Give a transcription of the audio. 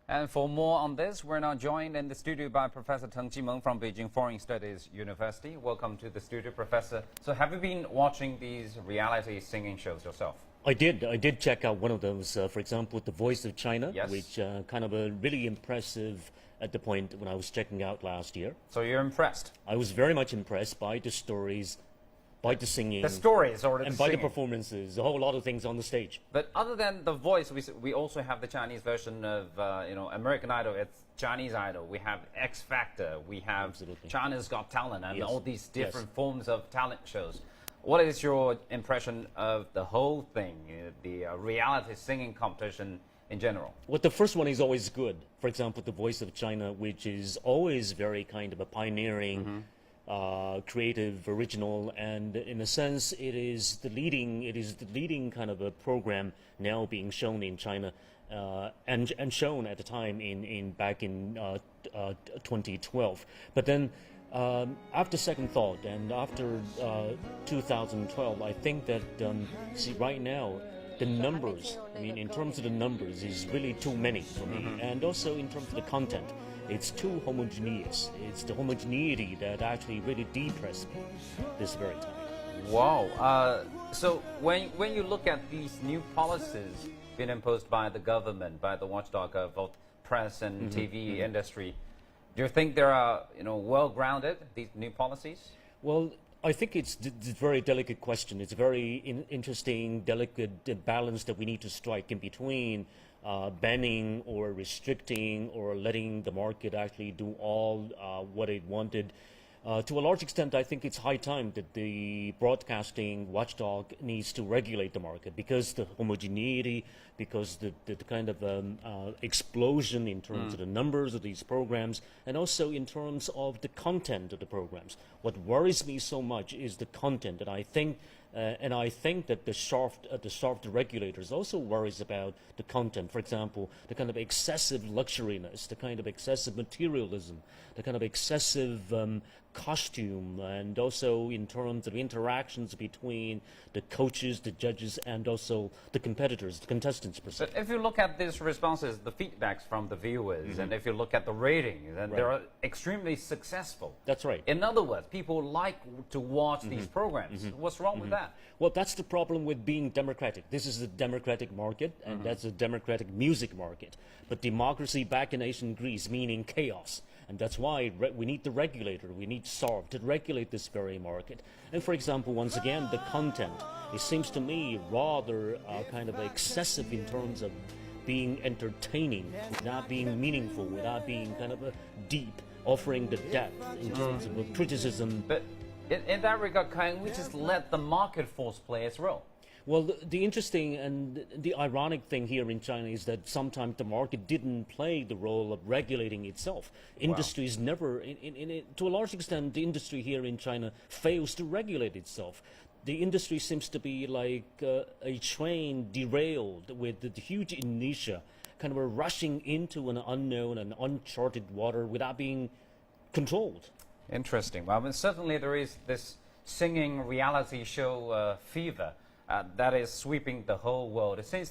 And for more on this, we're now joined in the studio by Professor Teng from Beijing Foreign Studies University. Welcome to the studio, Professor. So have you been watching these reality singing shows yourself? I did check out one of those, for example, The Voice of China, Yes. which kind of a really impressive at the point when I was checking out last year. So you're impressed? I was very much impressed by the stories, by the singing, the stories or the and by singing. the performances, a whole lot of things on the stage. But other than The Voice, we also have the Chinese version of American Idol. It's Chinese Idol. We have X Factor. We have Absolutely. China's Got Talent, and Yes. all these different Yes. forms of talent shows. What is your impression of the whole thing, the reality singing competition in general? Well, the first one is always good. For example, The Voice of China, which is always very kind of a pioneering, creative, original, and in a sense, it is the leading kind of a program now being shown in China, and shown at the time back in 2012. But then, after second thought and after 2012, I think that see right now, the numbers, I mean, in terms of the numbers, is really too many for me. And also in terms of the content, it's too homogeneous. It's the homogeneity that actually really depressed me this very time. Wow. So when you look at these new policies being imposed by the government, by the watchdog of both press and TV industry, do you think they are well-grounded, these new policies? Well, I think it's a very delicate question. It's a very interesting, delicate balance that we need to strike in between banning or restricting or letting the market actually do all what it wanted. To a large extent, I think it's high time that the broadcasting watchdog needs to regulate the market, because the homogeneity, because the kind of explosion in terms of the numbers of these programs, and also in terms of the content of the programs. What worries me so much is the content, and I think that the soft regulators also worries about the content. For example, the kind of excessive luxuriness, the kind of excessive materialism, the kind of excessive costume, and also in terms of interactions between the coaches, the judges, and also the competitors, the contestants per se. But if you look at these responses, the feedbacks from the viewers, and if you look at the ratings, then they're extremely successful. That's right. In other words, people like to watch these programs. What's wrong with that? Well, that's the problem with being democratic. This is a democratic market, and that's a democratic music market. But democracy back in ancient Greece meaning chaos. And that's why we need the regulator, we need SARB to regulate this very market. And for example, once again, the content, it seems to me rather kind of excessive in terms of being entertaining, without being meaningful, without being kind of deep, offering the depth in terms of criticism. But in that regard, can we just let the market force play its role? Well, the interesting and the ironic thing here in China is that sometimes the market didn't play the role of regulating itself. Industries never, to a large extent, the industry here in China fails to regulate itself. The industry seems to be like a train derailed with the huge inertia, kind of rushing into an unknown and uncharted water without being controlled. Interesting. Well, I mean, certainly there is this singing reality show fever that is sweeping the whole world. It seems